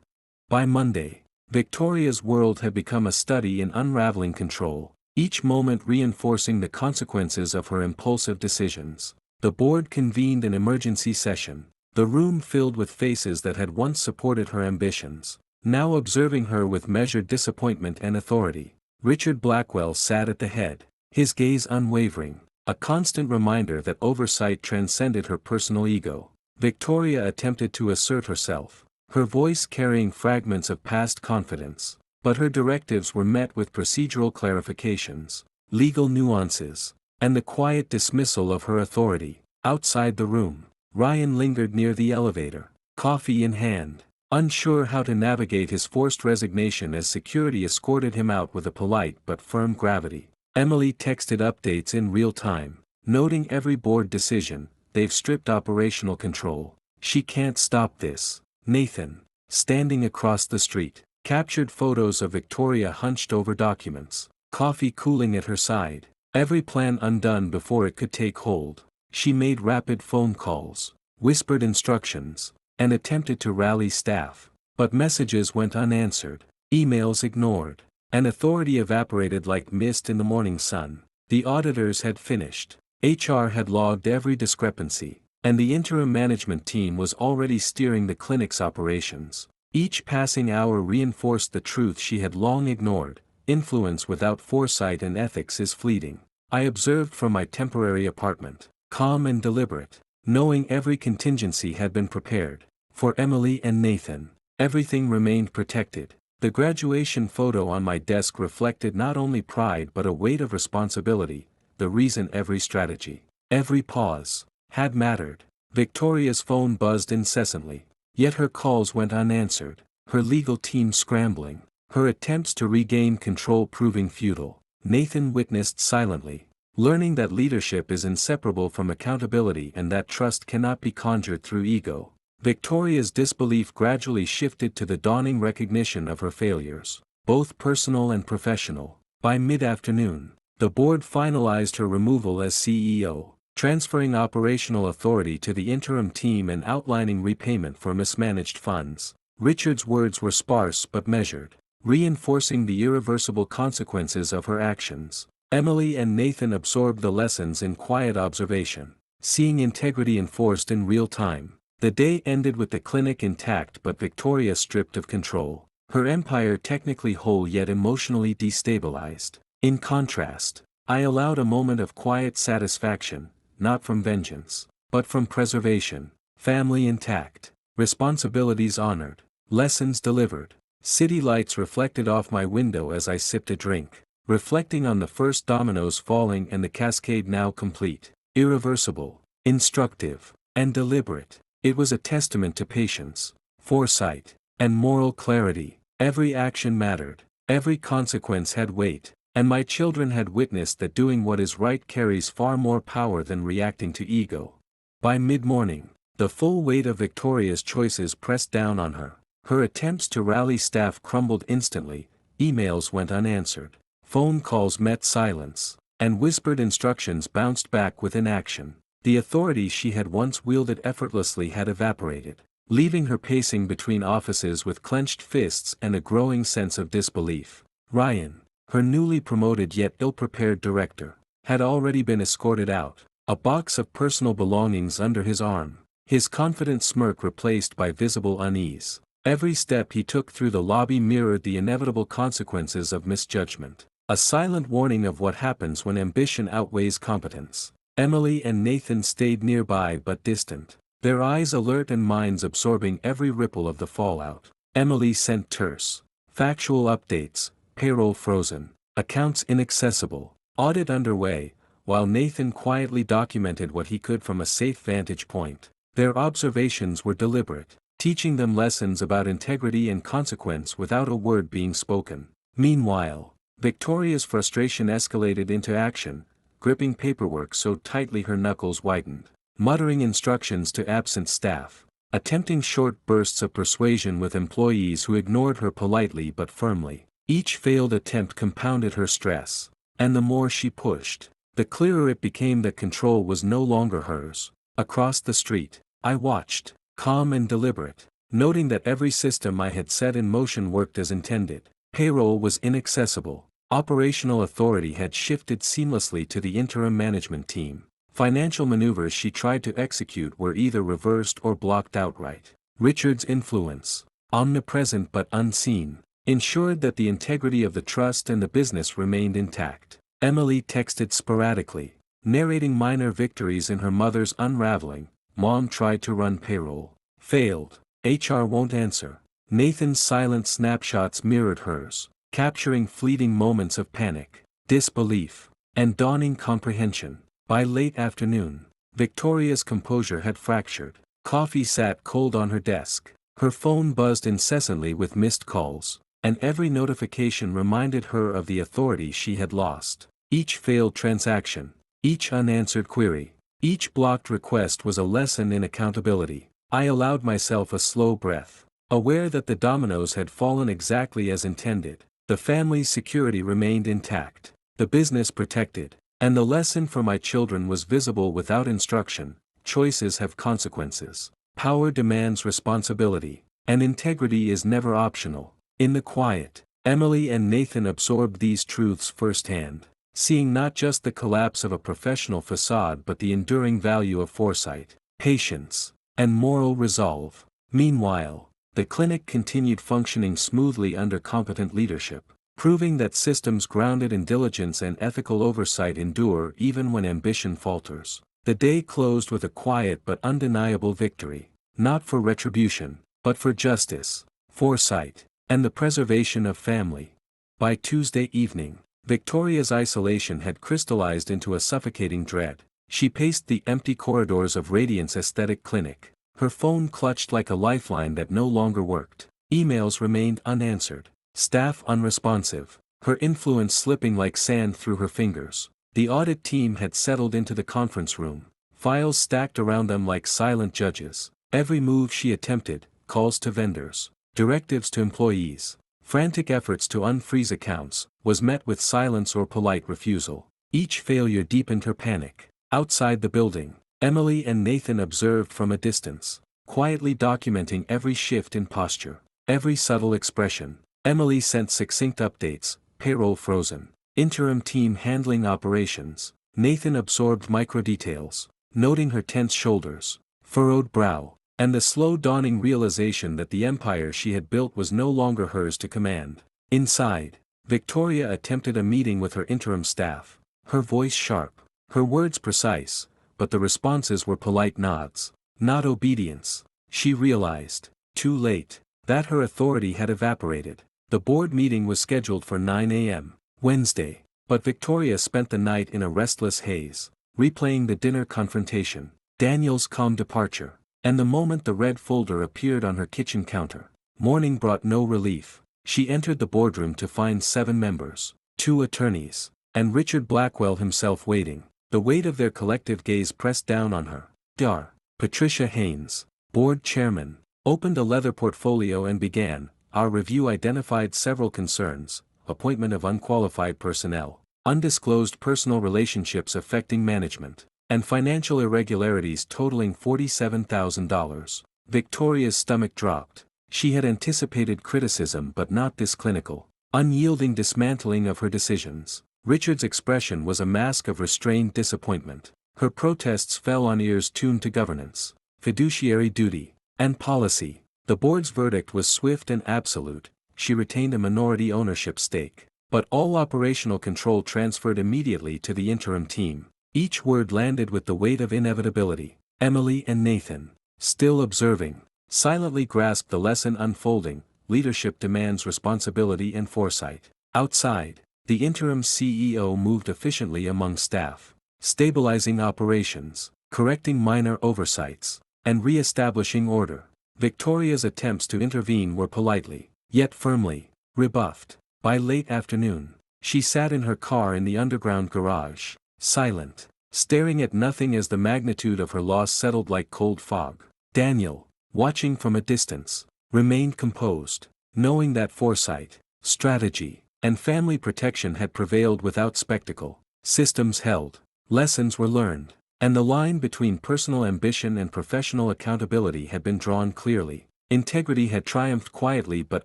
By Monday, Victoria's world had become a study in unraveling control, each moment reinforcing the consequences of her impulsive decisions. The board convened an emergency session, the room filled with faces that had once supported her ambitions, now observing her with measured disappointment and authority. Richard Blackwell sat at the head, his gaze unwavering, a constant reminder that oversight transcended her personal ego. Victoria attempted to assert herself, her voice carrying fragments of past confidence, but her directives were met with procedural clarifications, legal nuances, and the quiet dismissal of her authority. Outside the room, Ryan lingered near the elevator, coffee in hand, unsure how to navigate his forced resignation as security escorted him out with a polite but firm gravity. Emily texted updates in real time, noting every board decision. They've stripped operational control. She can't stop this. Nathan, standing across the street, captured photos of Victoria hunched over documents, coffee cooling at her side, every plan undone before it could take hold. She made rapid phone calls, whispered instructions, and attempted to rally staff, but messages went unanswered, emails ignored, and authority evaporated like mist in the morning sun. The auditors had finished, HR had logged every discrepancy, and the interim management team was already steering the clinic's operations. Each passing hour reinforced the truth she had long ignored: influence without foresight and ethics is fleeting. I observed from my temporary apartment, calm and deliberate, knowing every contingency had been prepared. For Emily and Nathan, everything remained protected. The graduation photo on my desk reflected not only pride but a weight of responsibility, the reason every strategy, every pause, had mattered. Victoria's phone buzzed incessantly, Yet her calls went unanswered, her legal team scrambling, her attempts to regain control proving futile. Nathan witnessed silently, learning that leadership is inseparable from accountability and that trust cannot be conjured through ego. Victoria's disbelief gradually shifted to the dawning recognition of her failures, both personal and professional. By mid-afternoon, the board finalized her removal as CEO, transferring operational authority to the interim team and outlining repayment for mismanaged funds. Richard's words were sparse but measured, reinforcing the irreversible consequences of her actions. Emily and Nathan absorbed the lessons in quiet observation, seeing integrity enforced in real time. The day ended with the clinic intact but Victoria stripped of control, her empire technically whole yet emotionally destabilized. In contrast, I allowed a moment of quiet satisfaction, not from vengeance, but from preservation. Family intact, responsibilities honored, lessons delivered. City lights reflected off my window as I sipped a drink, reflecting on the first dominoes falling and the cascade now complete. Irreversible, instructive, and deliberate. It was a testament to patience, foresight, and moral clarity. Every action mattered, every consequence had weight, and my children had witnessed that doing what is right carries far more power than reacting to ego. By mid-morning, the full weight of Victoria's choices pressed down on her. Her attempts to rally staff crumbled instantly, emails went unanswered, phone calls met silence, and whispered instructions bounced back with inaction. The authority she had once wielded effortlessly had evaporated, leaving her pacing between offices with clenched fists and a growing sense of disbelief. Ryan, her newly promoted yet ill-prepared director, had already been escorted out, a box of personal belongings under his arm, his confident smirk replaced by visible unease. Every step he took through the lobby mirrored the inevitable consequences of misjudgment, a silent warning of what happens when ambition outweighs competence. Emily and Nathan stayed nearby but distant, their eyes alert and minds absorbing every ripple of the fallout. Emily sent terse, factual updates, payroll frozen, accounts inaccessible, audit underway, while Nathan quietly documented what he could from a safe vantage point. Their observations were deliberate, teaching them lessons about integrity and consequence without a word being spoken. Meanwhile, Victoria's frustration escalated into action, gripping paperwork so tightly her knuckles whitened, muttering instructions to absent staff, attempting short bursts of persuasion with employees who ignored her politely but firmly. Each failed attempt compounded her stress, and the more she pushed, the clearer it became that control was no longer hers. Across the street, I watched, calm and deliberate, noting that every system I had set in motion worked as intended. Payroll was inaccessible, operational authority had shifted seamlessly to the interim management team. Financial maneuvers she tried to execute were either reversed or blocked outright. Richard's influence, omnipresent but unseen, ensured that the integrity of the trust and the business remained intact. Emily texted sporadically, narrating minor victories in her mother's unraveling. Mom tried to run payroll. Failed. HR won't answer. Nathan's silent snapshots mirrored hers, capturing fleeting moments of panic, disbelief, and dawning comprehension. By late afternoon, Victoria's composure had fractured. Coffee sat cold on her desk. Her phone buzzed incessantly with missed calls, and every notification reminded her of the authority she had lost. Each failed transaction, each unanswered query, each blocked request was a lesson in accountability. I allowed myself a slow breath, aware that the dominoes had fallen exactly as intended. The family's security remained intact, the business protected, and the lesson for my children was visible without instruction. Choices have consequences. Power demands responsibility, and integrity is never optional. In the quiet, Emily and Nathan absorbed these truths firsthand, seeing not just the collapse of a professional facade but the enduring value of foresight, patience, and moral resolve. Meanwhile, the clinic continued functioning smoothly under competent leadership, proving that systems grounded in diligence and ethical oversight endure even when ambition falters. The day closed with a quiet but undeniable victory, not for retribution, but for justice, foresight, and the preservation of family. By Tuesday evening, Victoria's isolation had crystallized into a suffocating dread. She paced the empty corridors of Radiant's aesthetic clinic, Her phone clutched like a lifeline that no longer worked. Emails remained unanswered. Staff unresponsive. Her influence slipping like sand through her fingers. The audit team had settled into the conference room. Files stacked around them like silent judges. Every move she attempted, calls to vendors, directives to employees, frantic efforts to unfreeze accounts, was met with silence or polite refusal. Each failure deepened her panic. Outside the building, Emily and Nathan observed from a distance, quietly documenting every shift in posture, every subtle expression. Emily sent succinct updates, payroll frozen, interim team handling operations. Nathan absorbed microdetails, noting her tense shoulders, furrowed brow, and the slow dawning realization that the empire she had built was no longer hers to command. Inside, Victoria attempted a meeting with her interim staff, her voice sharp, her words precise, but the responses were polite nods, not obedience. She realized, too late, that her authority had evaporated. The board meeting was scheduled for 9 a.m. Wednesday, but Victoria spent the night in a restless haze, replaying the dinner confrontation, Daniel's calm departure, and the moment the red folder appeared on her kitchen counter. Morning brought no relief. She entered the boardroom to find 7 members, 2 attorneys, and Richard Blackwell himself waiting. The weight of their collective gaze pressed down on her. Dar. Patricia Haynes, board chairman, opened a leather portfolio and began. Our review identified several concerns: appointment of unqualified personnel, undisclosed personal relationships affecting management, and financial irregularities totaling $47,000. Victoria's stomach dropped. She had anticipated criticism but not this clinical, unyielding dismantling of her decisions. Richard's expression was a mask of restrained disappointment. Her protests fell on ears tuned to governance, fiduciary duty, and policy. The board's verdict was swift and absolute. She retained a minority ownership stake, but all operational control transferred immediately to the interim team. Each word landed with the weight of inevitability. Emily and Nathan, still observing, silently grasped the lesson unfolding. Leadership demands responsibility and foresight. Outside, the interim CEO moved efficiently among staff, stabilizing operations, correcting minor oversights, and re-establishing order. Victoria's attempts to intervene were politely, yet firmly, rebuffed. By late afternoon, she sat in her car in the underground garage, silent, staring at nothing as the magnitude of her loss settled like cold fog. Daniel, watching from a distance, remained composed, knowing that foresight, strategy, and family protection had prevailed without spectacle. Systems held, lessons were learned, and the line between personal ambition and professional accountability had been drawn clearly. Integrity had triumphed quietly but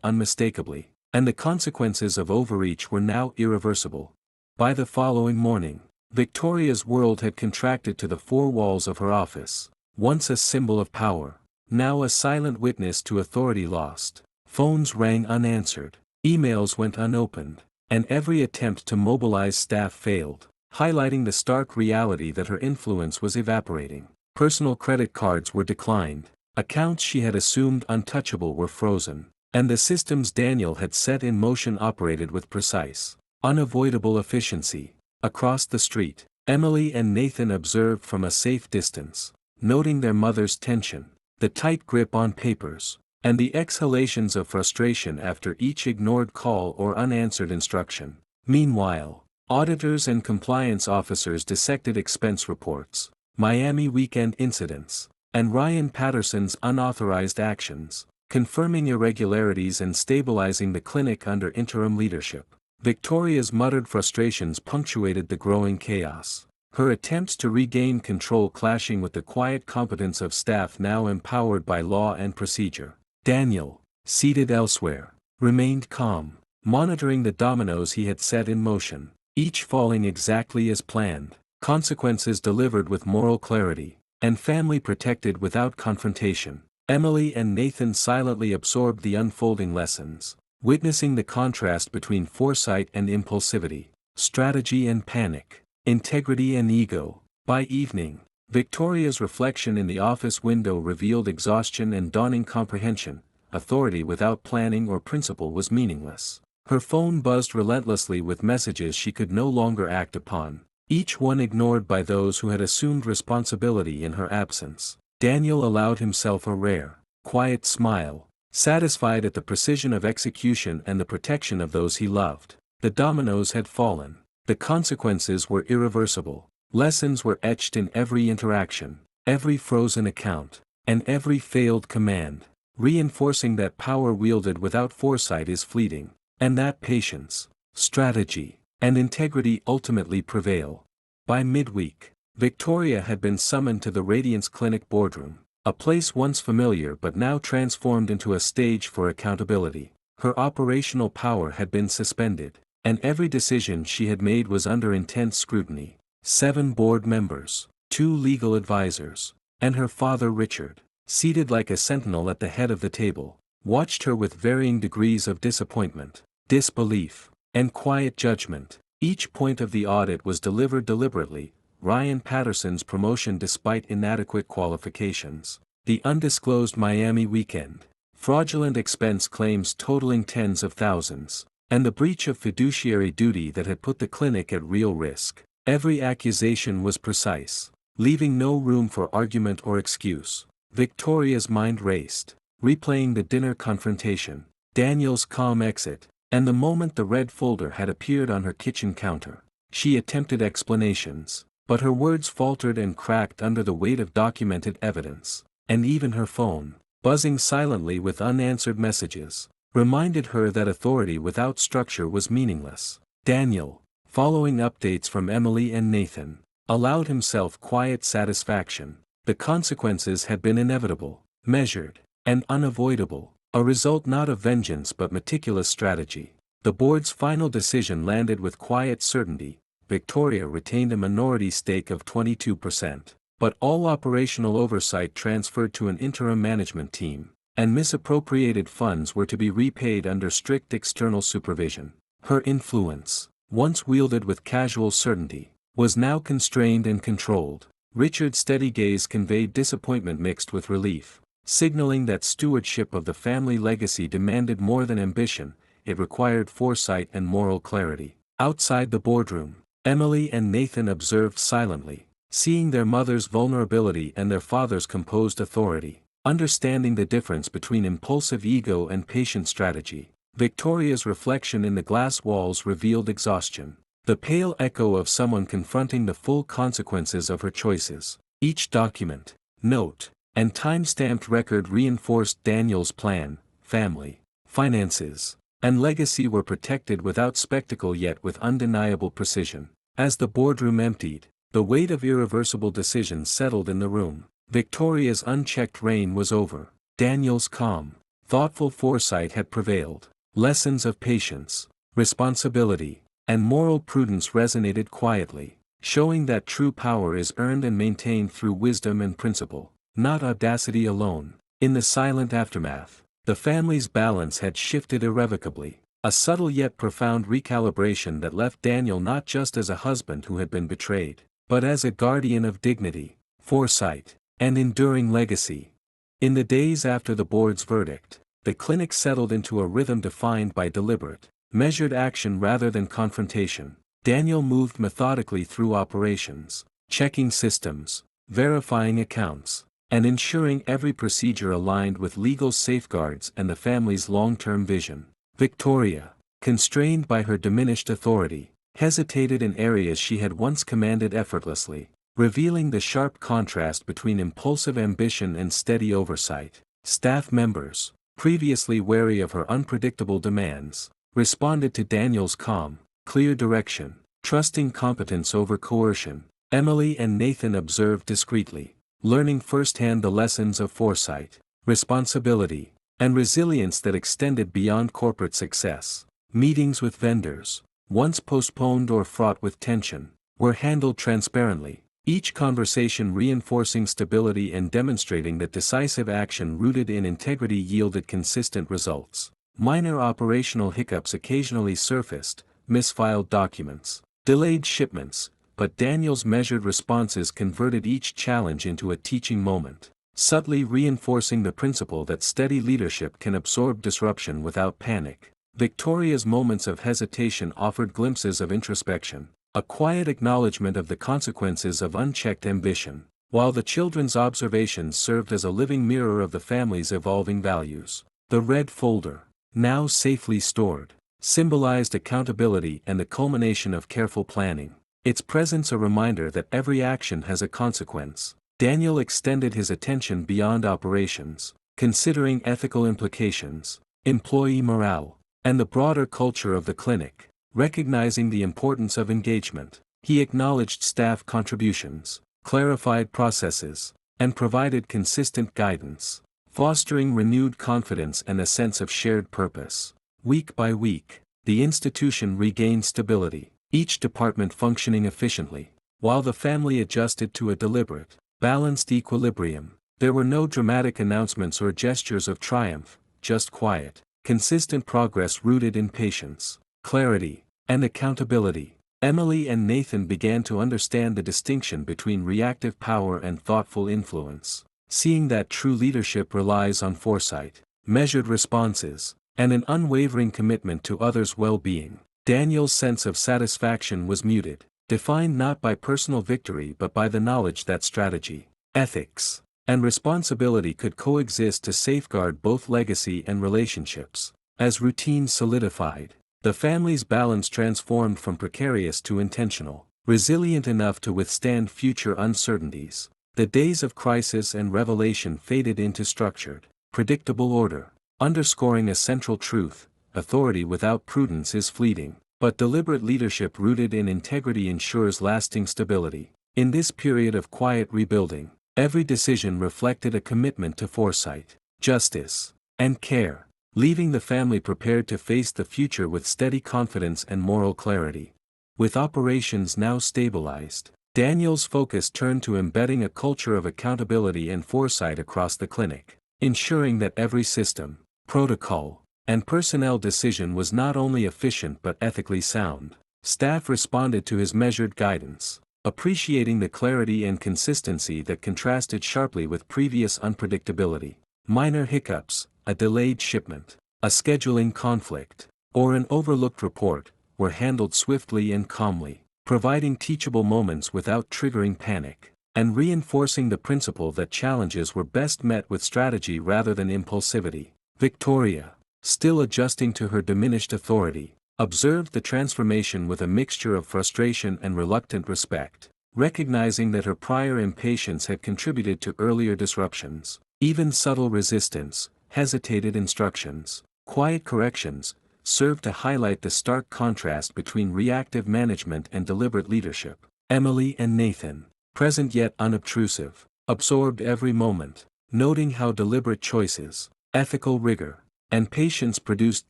unmistakably, and the consequences of overreach were now irreversible. By the following morning, Victoria's world had contracted to the 4 walls of her office, once a symbol of power, now a silent witness to authority lost. Phones rang unanswered, emails went unopened, and every attempt to mobilize staff failed, highlighting the stark reality that her influence was evaporating. Personal credit cards were declined, accounts she had assumed untouchable were frozen, and the systems Daniel had set in motion operated with precise, unavoidable efficiency. Across the street, Emily and Nathan observed from a safe distance, noting their mother's tension, the tight grip on papers, and the exhalations of frustration after each ignored call or unanswered instruction. Meanwhile, auditors and compliance officers dissected expense reports, Miami weekend incidents, and Ryan Patterson's unauthorized actions, confirming irregularities and stabilizing the clinic under interim leadership. Victoria's muttered frustrations punctuated the growing chaos, her attempts to regain control clashing with the quiet competence of staff now empowered by law and procedure. Daniel, seated elsewhere, remained calm, monitoring the dominoes he had set in motion, each falling exactly as planned, consequences delivered with moral clarity, and family protected without confrontation. Emily and Nathan silently absorbed the unfolding lessons, witnessing the contrast between foresight and impulsivity, strategy and panic, integrity and ego. By evening, Victoria's reflection in the office window revealed exhaustion and dawning comprehension. Authority without planning or principle was meaningless. Her phone buzzed relentlessly with messages she could no longer act upon, each one ignored by those who had assumed responsibility in her absence. Daniel allowed himself a rare, quiet smile, satisfied at the precision of execution and the protection of those he loved. The dominoes had fallen. The consequences were irreversible. Lessons were etched in every interaction, every frozen account, and every failed command, reinforcing that power wielded without foresight is fleeting, and that patience, strategy, and integrity ultimately prevail. By midweek, Victoria had been summoned to the Radiance Clinic boardroom, a place once familiar but now transformed into a stage for accountability. Her operational power had been suspended, and every decision she had made was under intense scrutiny. 7 board members, 2 legal advisors, and her father Richard, seated like a sentinel at the head of the table, watched her with varying degrees of disappointment, disbelief, and quiet judgment. Each point of the audit was delivered deliberately: Ryan Patterson's promotion despite inadequate qualifications, the undisclosed Miami weekend, fraudulent expense claims totaling tens of thousands, and the breach of fiduciary duty that had put the clinic at real risk. Every accusation was precise, leaving no room for argument or excuse. Victoria's mind raced, replaying the dinner confrontation, Daniel's calm exit, and the moment the red folder had appeared on her kitchen counter. She attempted explanations, but her words faltered and cracked under the weight of documented evidence, and even her phone, buzzing silently with unanswered messages, reminded her that authority without structure was meaningless. Daniel, following updates from Emily and Nathan, allowed himself quiet satisfaction. The consequences had been inevitable, measured, and unavoidable, a result not of vengeance but meticulous strategy. The board's final decision landed with quiet certainty. Victoria retained a minority stake of 22%, but all operational oversight transferred to an interim management team, and misappropriated funds were to be repaid under strict external supervision. Her influence, once wielded with casual certainty, was now constrained and controlled. Richard's steady gaze conveyed disappointment mixed with relief, signaling that stewardship of the family legacy demanded more than ambition, it required foresight and moral clarity. Outside the boardroom, Emily and Nathan observed silently, seeing their mother's vulnerability and their father's composed authority, understanding the difference between impulsive ego and patient strategy. Victoria's reflection in the glass walls revealed exhaustion, the pale echo of someone confronting the full consequences of her choices. Each document, note, and time-stamped record reinforced Daniel's plan. Family, finances, and legacy were protected without spectacle yet with undeniable precision. As the boardroom emptied, the weight of irreversible decisions settled in the room. Victoria's unchecked reign was over. Daniel's calm, thoughtful foresight had prevailed. Lessons of patience, responsibility, and moral prudence resonated quietly, showing that true power is earned and maintained through wisdom and principle, not audacity alone. In the silent aftermath, the family's balance had shifted irrevocably, a subtle yet profound recalibration that left Daniel not just as a husband who had been betrayed, but as a guardian of dignity, foresight, and enduring legacy. In the days after the board's verdict, the clinic settled into a rhythm defined by deliberate, measured action rather than confrontation. Daniel moved methodically through operations, checking systems, verifying accounts, and ensuring every procedure aligned with legal safeguards and the family's long-term vision. Victoria, constrained by her diminished authority, hesitated in areas she had once commanded effortlessly, revealing the sharp contrast between impulsive ambition and steady oversight. Staff members, previously wary of her unpredictable demands, responded to Daniel's calm, clear direction, trusting competence over coercion. Emily and Nathan observed discreetly, learning firsthand the lessons of foresight, responsibility, and resilience that extended beyond corporate success. Meetings with vendors, once postponed or fraught with tension, were handled transparently, each conversation reinforcing stability and demonstrating that decisive action rooted in integrity yielded consistent results. Minor operational hiccups occasionally surfaced, misfiled documents, delayed shipments, but Daniel's measured responses converted each challenge into a teaching moment, subtly reinforcing the principle that steady leadership can absorb disruption without panic. Victoria's moments of hesitation offered glimpses of introspection, a quiet acknowledgement of the consequences of unchecked ambition. while the children's observations served as a living mirror of the family's evolving values. The red folder, now safely stored, symbolized accountability and the culmination of careful planning, its presence a reminder that every action has a consequence. Daniel extended his attention beyond operations, considering ethical implications, employee morale, and the broader culture of the clinic. Recognizing the importance of engagement, he acknowledged staff contributions, clarified processes, and provided consistent guidance, fostering renewed confidence and a sense of shared purpose. Week by week, the institution regained stability, each department functioning efficiently, while the family adjusted to a deliberate, balanced equilibrium. There were no dramatic announcements or gestures of triumph, just quiet, consistent progress rooted in patience, clarity, and accountability. Emily and Nathan began to understand the distinction between reactive power and thoughtful influence, seeing that true leadership relies on foresight, measured responses, and an unwavering commitment to others' well-being. Daniel's sense of satisfaction was muted, defined not by personal victory but by the knowledge that strategy, ethics, and responsibility could coexist to safeguard both legacy and relationships. As routine solidified, the family's balance transformed from precarious to intentional, resilient enough to withstand future uncertainties. The days of crisis and revelation faded into structured, predictable order, underscoring a central truth: authority without prudence is fleeting, but deliberate leadership rooted in integrity ensures lasting stability. In this period of quiet rebuilding, every decision reflected a commitment to foresight, justice, and care, leaving the family prepared to face the future with steady confidence and moral clarity. With operations now stabilized, Daniel's focus turned to embedding a culture of accountability and foresight across the clinic, ensuring that every system, protocol, and personnel decision was not only efficient but ethically sound. Staff responded to his measured guidance, appreciating the clarity and consistency that contrasted sharply with previous unpredictability. Minor hiccups, a delayed shipment, a scheduling conflict, or an overlooked report, were handled swiftly and calmly, providing teachable moments without triggering panic, and reinforcing the principle that challenges were best met with strategy rather than impulsivity. Victoria, still adjusting to her diminished authority, observed the transformation with a mixture of frustration and reluctant respect, recognizing that her prior impatience had contributed to earlier disruptions. Even subtle resistance, hesitated instructions, quiet corrections, served to highlight the stark contrast between reactive management and deliberate leadership. Emily and Nathan, present yet unobtrusive, absorbed every moment, noting how deliberate choices, ethical rigor, and patience produced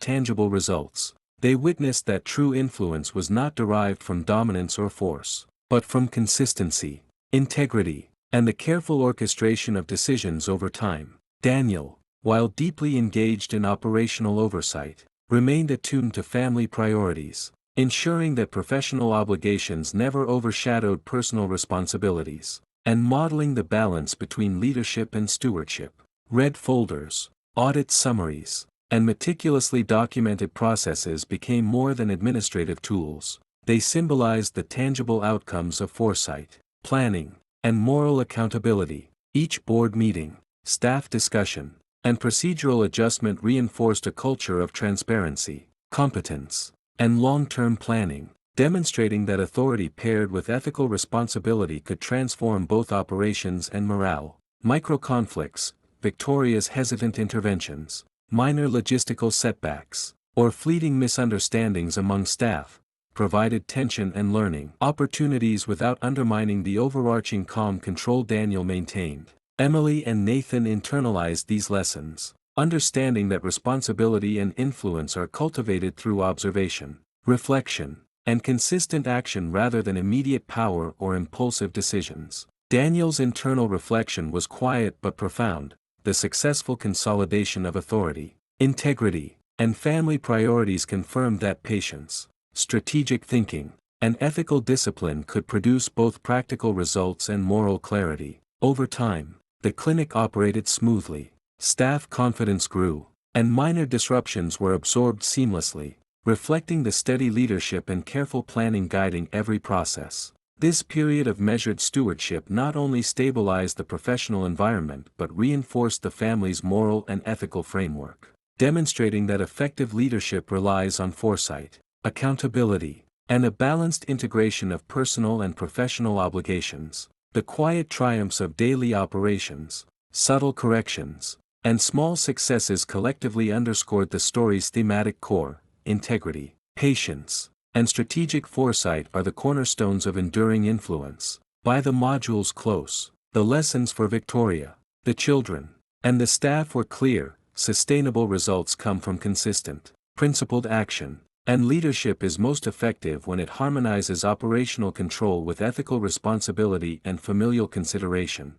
tangible results. They witnessed that true influence was not derived from dominance or force, but from consistency, integrity, and the careful orchestration of decisions over time. Daniel, while deeply engaged in operational oversight, remained attuned to family priorities, ensuring that professional obligations never overshadowed personal responsibilities, and modeling the balance between leadership and stewardship. Red folders, audit summaries, and meticulously documented processes became more than administrative tools. They symbolized the tangible outcomes of foresight, planning, and moral accountability. Each board meeting, staff discussion, and procedural adjustment reinforced a culture of transparency, competence, and long-term planning, demonstrating that authority paired with ethical responsibility could transform both operations and morale. Micro-conflicts, Victoria's hesitant interventions, minor logistical setbacks, or fleeting misunderstandings among staff, provided tension and learning opportunities without undermining the overarching calm control Daniel maintained. Emily and Nathan internalized these lessons, understanding that responsibility and influence are cultivated through observation, reflection, and consistent action rather than immediate power or impulsive decisions. Daniel's internal reflection was quiet but profound: the successful consolidation of authority, integrity, and family priorities confirmed that patience, strategic thinking, and ethical discipline could produce both practical results and moral clarity. Over time, the clinic operated smoothly, staff confidence grew, and minor disruptions were absorbed seamlessly, reflecting the steady leadership and careful planning guiding every process. This period of measured stewardship not only stabilized the professional environment but reinforced the family's moral and ethical framework, demonstrating that effective leadership relies on foresight, accountability, and a balanced integration of personal and professional obligations. The quiet triumphs of daily operations, subtle corrections, and small successes collectively underscored the story's thematic core: integrity, patience, and strategic foresight are the cornerstones of enduring influence. By the module's close, the lessons for Victoria, the children, and the staff were clear: sustainable results come from consistent, principled action, and leadership is most effective when it harmonizes operational control with ethical responsibility and familial consideration.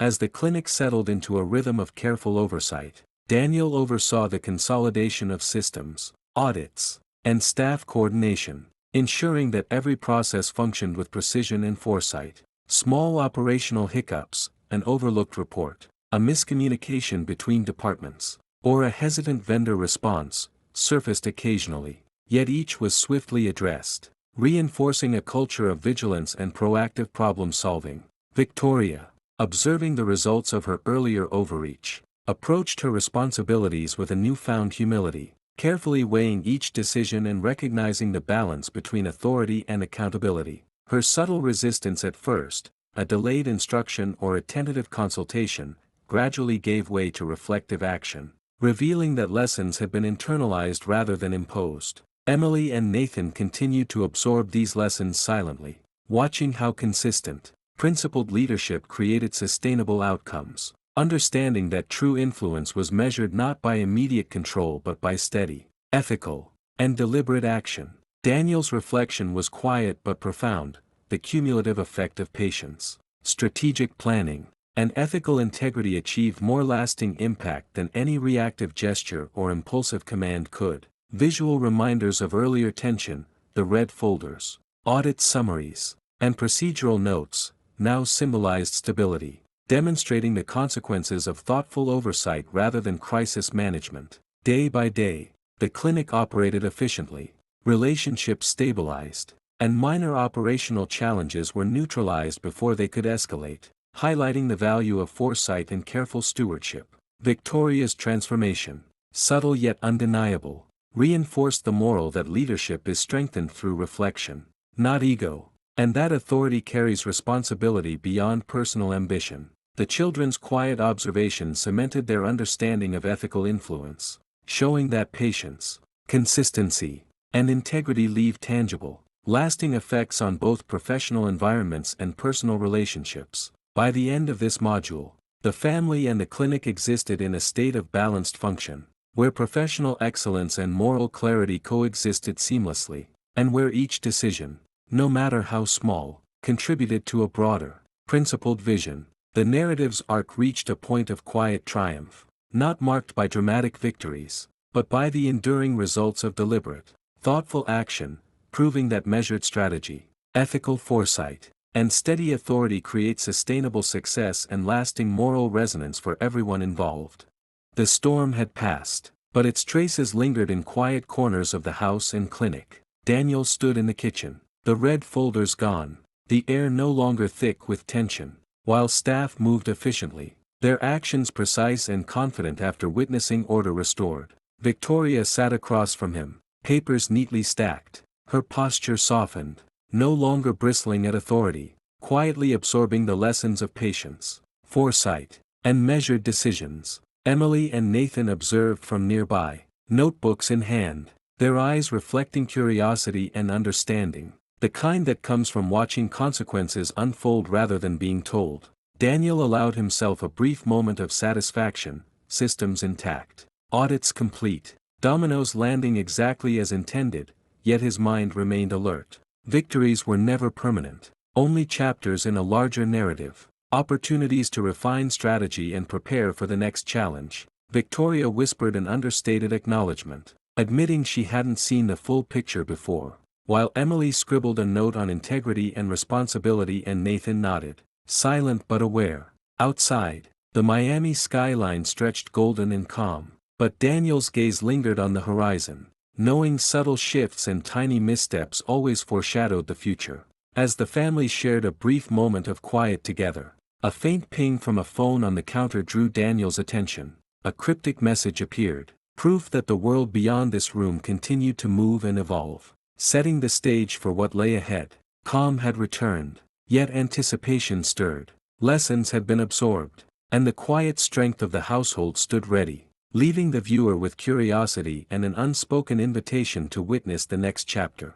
As the clinic settled into a rhythm of careful oversight, Daniel oversaw the consolidation of systems, audits, and staff coordination, ensuring that every process functioned with precision and foresight. Small operational hiccups, an overlooked report, a miscommunication between departments, or a hesitant vendor response, surfaced occasionally, yet each was swiftly addressed, reinforcing a culture of vigilance and proactive problem-solving. Victoria, observing the results of her earlier overreach, approached her responsibilities with a newfound humility, carefully weighing each decision and recognizing the balance between authority and accountability. Her subtle resistance at first, a delayed instruction or a tentative consultation, gradually gave way to reflective action, revealing that lessons had been internalized rather than imposed. Emily and Nathan continued to absorb these lessons silently, watching how consistent, principled leadership created sustainable outcomes, understanding that true influence was measured not by immediate control but by steady, ethical, and deliberate action. Daniel's reflection was quiet but profound: the cumulative effect of patience, strategic planning, and ethical integrity achieved more lasting impact than any reactive gesture or impulsive command could. Visual reminders of earlier tension, the red folders, audit summaries, and procedural notes, now symbolized stability, demonstrating the consequences of thoughtful oversight rather than crisis management. Day by day, the clinic operated efficiently, relationships stabilized, and minor operational challenges were neutralized before they could escalate, highlighting the value of foresight and careful stewardship. Victoria's transformation, subtle yet undeniable, reinforced the moral that leadership is strengthened through reflection, not ego, and that authority carries responsibility beyond personal ambition. The children's quiet observation cemented their understanding of ethical influence, showing that patience, consistency, and integrity leave tangible, lasting effects on both professional environments and personal relationships. By the end of this module, the family and the clinic existed in a state of balanced function, where professional excellence and moral clarity coexisted seamlessly, and where each decision, no matter how small, contributed to a broader, principled vision. The narrative's arc reached a point of quiet triumph, not marked by dramatic victories, but by the enduring results of deliberate, thoughtful action, proving that measured strategy, ethical foresight, and steady authority create sustainable success and lasting moral resonance for everyone involved. The storm had passed, but its traces lingered in quiet corners of the house and clinic. Daniel stood in the kitchen, the red folders gone, the air no longer thick with tension, while staff moved efficiently, their actions precise and confident after witnessing order restored. Victoria sat across from him, papers neatly stacked, her posture softened, no longer bristling at authority, quietly absorbing the lessons of patience, foresight, and measured decisions. Emily and Nathan observed from nearby, notebooks in hand, their eyes reflecting curiosity and understanding, the kind that comes from watching consequences unfold rather than being told. Daniel allowed himself a brief moment of satisfaction: systems intact, audits complete, dominoes landing exactly as intended, yet his mind remained alert. Victories were never permanent, only chapters in a larger narrative, opportunities to refine strategy and prepare for the next challenge. Victoria whispered an understated acknowledgement, admitting she hadn't seen the full picture before, while Emily scribbled a note on integrity and responsibility and Nathan nodded, silent but aware. Outside, the Miami skyline stretched golden and calm, but Daniel's gaze lingered on the horizon, knowing subtle shifts and tiny missteps always foreshadowed the future. As the family shared a brief moment of quiet together, a faint ping from a phone on the counter drew Daniel's attention. A cryptic message appeared, proof that the world beyond this room continued to move and evolve, setting the stage for what lay ahead. Calm had returned, yet anticipation stirred. Lessons had been absorbed, and the quiet strength of the household stood ready, leaving the viewer with curiosity and an unspoken invitation to witness the next chapter.